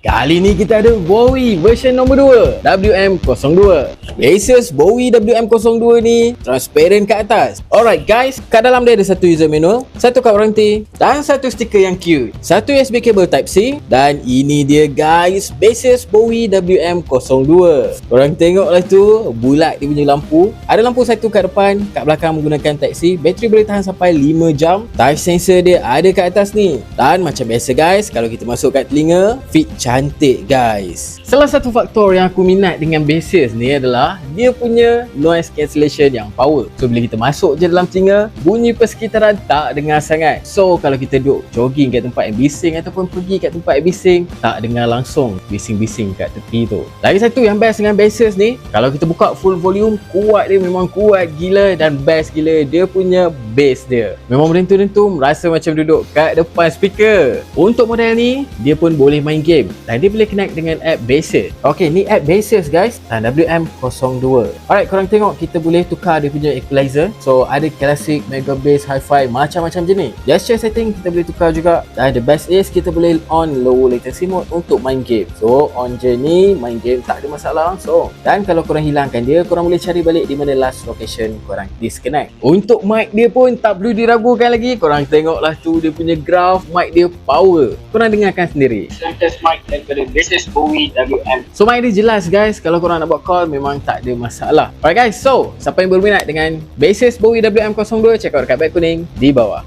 Kali ni kita ada Bowie version nombor 2 WM02. Bases Bowie WM02 ni transparent kat atas. Alright guys, kat dalam dia ada satu user manual, satu kad warranty dan satu stiker yang cute, satu USB cable type C, dan ini dia guys, bases Bowie WM02. Korang tengoklah tu, bulat dia punya lampu. Ada lampu satu kat depan, kat belakang menggunakan type C. Bateri boleh tahan sampai 5 jam. Touch sensor dia ada kat atas ni. Dan macam biasa guys, kalau kita masuk kat telinga, fit cantik guys. Salah satu faktor yang aku minat dengan bases ni adalah dia punya noise cancellation yang power. So bila kita masuk je dalam telinga, bunyi persekitaran tak dengar sangat. So kalau kita duduk jogging kat tempat yang bising ataupun pergi kat tempat yang bising, tak dengar langsung bising-bising kat tepi tu. Lagi satu yang best dengan bases ni, kalau kita buka full volume, kuat dia memang kuat gila dan best gila dia punya bass dia. Memang merentu-rentu, rasa macam duduk kat depan speaker. Untuk model ni, dia pun boleh main game dan dia boleh connect dengan app Bases. Ok, ni app Bases guys, WM02. Alright, korang tengok kita boleh tukar dia punya equalizer. So ada classic, mega bass, hi-fi, macam-macam jenis. Gesture setting kita boleh tukar juga. Dan the best is kita boleh on low latency mode untuk main game. So on je ni, main game tak ada masalah langsung. Dan kalau korang hilangkan dia, korang boleh cari balik di mana last location korang disconnect. Untuk mic dia pun tak perlu diragukan lagi. Korang tengoklah tu dia punya graph, mic dia power. Korang dengarkan sendiri. Test mic daripada Bases Bowie WM. So mic dia jelas guys, kalau korang nak buat call memang tak ada masalah. Alright guys, so siapa yang berminat dengan Bases Bowie WM02, check out dekat beg kuning di bawah.